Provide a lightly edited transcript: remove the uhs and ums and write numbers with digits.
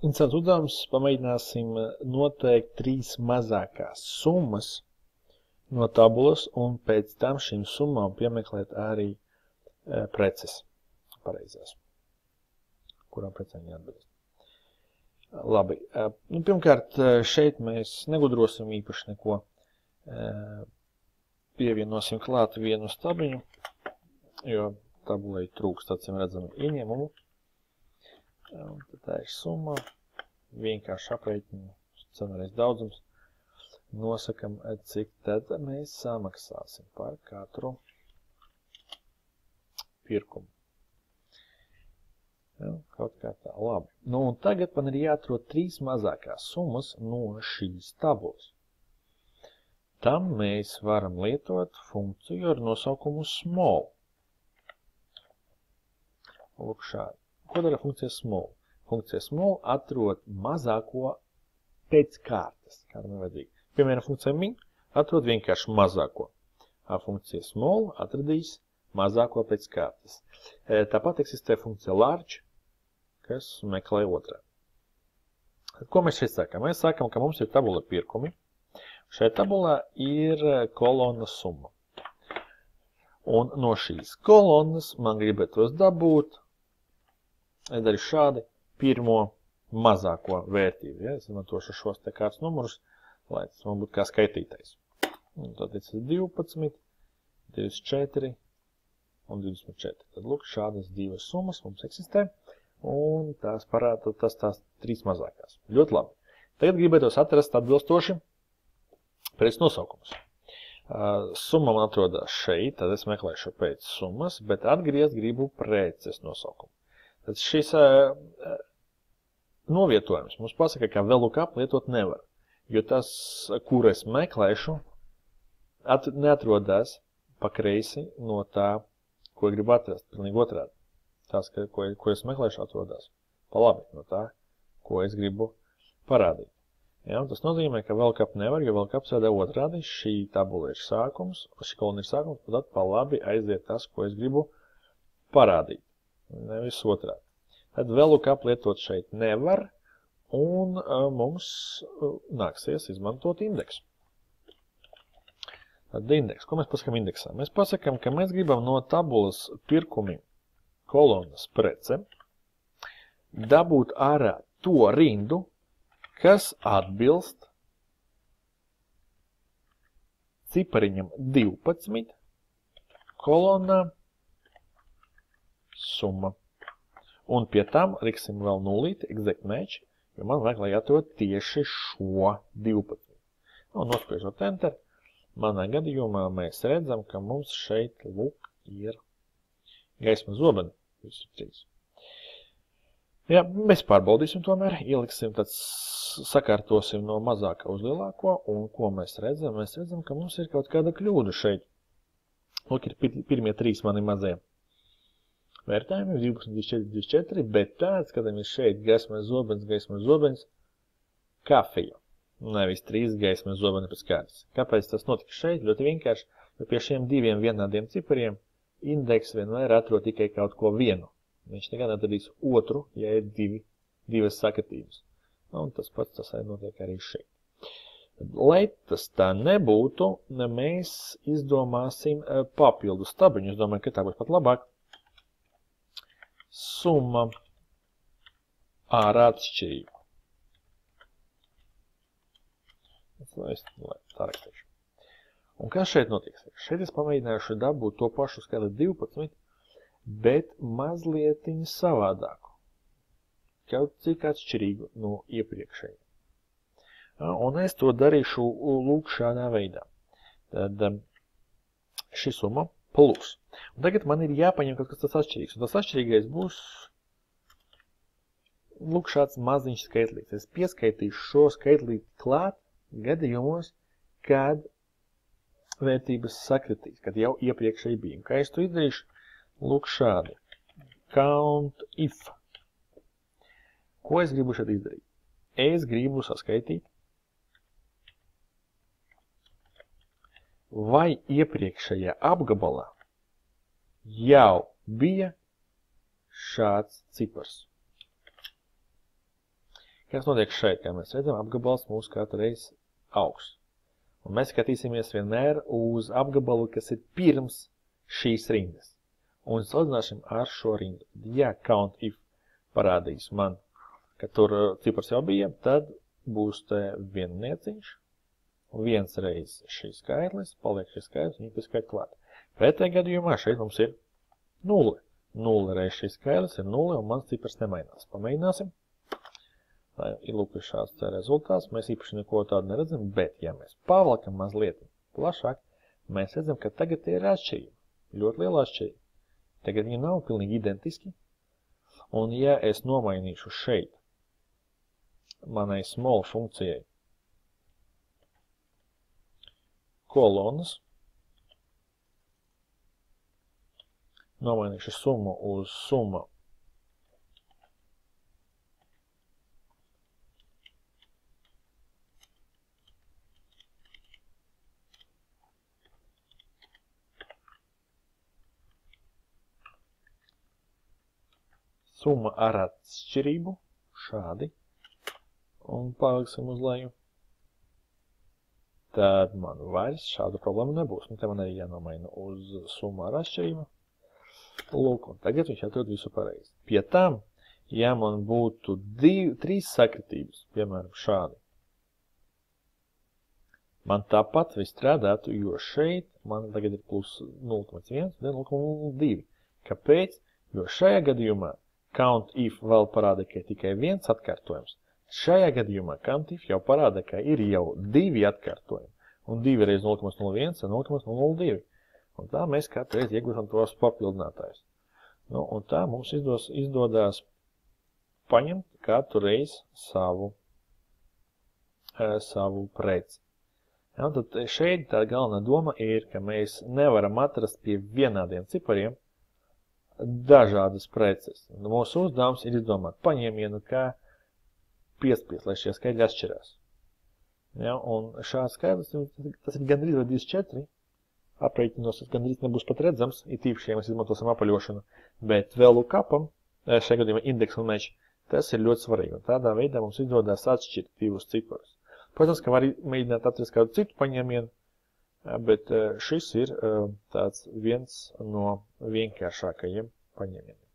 Interesants uzdevums. Pamēģināsim noteikt 3 mazākās summas no tabulas un pēc tam šīm summām piemeklēt arī preces pareizās, kurām precēm jāatbilst. Labi, pirmkārt šeit mēs negudrosim īpaši neko, pievienosim klāt vienu stabiņu, jo tabulai trūkst acīm redzami ieņēmumu. Un tā ir summa, vienkārši aprēķinu, scenārais daudzums. Nosakam, cik tad mēs samaksāsim par katru pirkumu. Ja, kaut kā tā, labi. Nu, un tagad man ir jāatrod 3 mazākās summas no šīs tabulas. Tam mēs varam lietot funkciju ar nosaukumu small. Lūk šādi. Ko dara funkcija small? Funkcija small atrod mazāko pēc kārtas, kādam ir vajadzīgi. Piemēram, funkcija min atrod vienkārši mazāko. Funkcija small atradīs mazāko pēc kārtas. Tāpat eksistē funkcija large, kas meklē otrā. Ko mēs šeit sakām? Mēs sakām, ka mums ir tabula pirkumi. Šajā tabulā ir kolona summa. Un no šīs kolonas man gribētos dabūt, es daru šādi, pirmo mazāko vērtību. Ja? Es izmantošu šos te kārtas numurus, lai tas man būtu kā skaitītais. Un tad ir 12, 24 un 24. Tad lūk, šādas 2 summas mums eksistē, un tās parāda tās 3 mazākās. Ļoti labi. Tagad gribētos atrast atbilstoši pēc nosaukumus. Summa man atrodas šeit, tad es meklēšu pēc summas, bet atgriezt gribu preces nosaukumu. Tad šis novietojums mums pasaka, ka VLOOKUP lietot nevar. Jo tas, kur es meklēšu, neatrodās pa kreisi no tā, ko gribu atrast. Pilnīgi otrādi. Tās, ko es meklēšu, atrodās pa labi no tā, ko es gribu parādīt. Ja, tas nozīmē, ka VLOOKUP nevar, jo VLOOKUP strādā otrādi. Šī tabula ir sākums, šī kolona ir sākums, tad pa labi aiziet tas, ko es gribu parādīt. Nevis otrādi. Tad VLOOKUP lietot šeit nevar. Un mums nāksies izmantot indeksu. Tad indeks. Ko mēs pasakām indeksā? Mēs pasakām, ka mēs gribam no tabulas pirkumi kolonas prece dabūt ārā to rindu, kas atbilst cipariņam 12 kolonā summa. Un pie tam liksim vēl nulīti, exact match, jo man vajag, lai atrod tieši šo 12. Un nospiežot enter, manā gadījumā mēs redzam, ka mums šeit lūk ir gaisma zobeni. Visi 3. Ja, mēs pārbaudīsim tomēr, ieliksim, tad sakārtosim no mazākā uz lielāko, un ko mēs redzam? Mēs redzam, ka mums ir kaut kāda kļūda šeit. Lūk, ir pirmie 3 mani mazie vērtējumi, 12, 24, 24, bet tāds, kad ir šeit gaismas zobens, kafija. Nevis 3 gaismas zobeni pēc kārtas. Kāpēc tas notika šeit? Ļoti vienkārši, jo pie šiem 2 vienādiem cipariem indeks vienmēr atrod tikai kaut ko vienu. Viņš nekad atradīs otru, ja ir 2 sakatības. Un tas pats tas notiek arī šeit. Lai tas tā nebūtu, mēs izdomāsim papildu stabiņu. Es domāju, ka tā būs pat labāk. Summa ar atšķirību. Tā rakstīšu. Un kas šeit notiks? Šeit es pamēģināšu dabūt to pašu skaitli 12, bet mazliet savādāku. Kaut cik atšķirīgu no iepriekšēji. Un es to darīšu lūk šādā veidā. Tad šī summa plus. Un tagad man ir jāpaņem kaut kas tas atšķirīgs. Un tas atšķirīgais būs lūk šāds maziņš skaitlīts. Es pieskaitīšu šo skaitlīti klāt gadījumos, kad vērtības sakritīs, kad jau iepriekšēji bija. Un kā es to izdarīšu? Lūk šādi. Count if. Ko es gribu šeit izdarīt? Es gribu saskaitīt, vai iepriekšējā apgabalā jau bija šāds cipars. Kas notiek šeit? Kā mēs redzam, apgabals mūsu katru reizi augs. Un mēs skatīsimies vienmēr uz apgabalu, kas ir pirms šīs rindas. Un salīdzināsim ar šo rindu. Ja count if parādīs man, ka tur cipars jau bija, tad būs te viennieciņš. Un viens reiz šīs skaitlis, paliek šīs skaitlis, viņi pieskaita klāt. Pretējā gadījumā šeit mums ir 0. 0 reiz šīs skaitlis ir 0, un mans cipars nemainās. Pamēģināsim. Tā ir lūk šāds rezultāts. Mēs īpaši neko tādu neredzam, bet ja mēs pavalkam mazliet plašāk, mēs redzam, ka tagad ir atšķirība. Ļoti liela atšķirība. Tagad viņi nav pilnīgi identiski. Un ja es nomainīšu šeit manai small funkcijai kolonas, nomainīšu summu uz summu summa ar atšķirību, šādi, un paliksim uz leju, tad man vairs šādu problēmu nebūs. Un te man arī jānomaina uz summu ar atšķirību. Lūk, un tagad viņš atrod visu pareizi. Pie tam, ja man būtu 3 sakritības, piemēram šādi, man tāpat viss strādātu, jo šeit man tagad ir plus 0,1, 0,02. Kāpēc? Jo šajā gadījumā count if vēl parāda, ka ir tikai viens atkārtojums. Šajā gadījumā count if jau parāda, ka ir jau 2 atkārtojumi. Un 2 reiz 0,01 ir 0,02. Un tā mēs katru reizi iegūstam tos papildinātājus. Nu, un tā mums izdodās paņemt katru reizi savu preci. Ja, tad šeit tā galvenā doma ir, ka mēs nevaram atrast pie vienādiem cipariem dažādas preces. Mūsu uzdevums ir izdomāt paņēmienu, kā piespiest, lai šie skaidri atšķirās. Ja, un šāds skaidrs, tas ir gandrīz vai 24, aprēķinos, tas gandrīz nebūs pat redzams, it īpaši, ja mēs izmantosim apaļošanu, bet vēl lookupam, šajā gadījumā index un match, tas ir ļoti svarīgi, un tādā veidā mums izdodās atšķirt divus ciparus. Protams, ka var mēģināt atrast kādu citu paņēmienu, bet šis ir tāds viens no vienkāršākajiem paņēmieniem.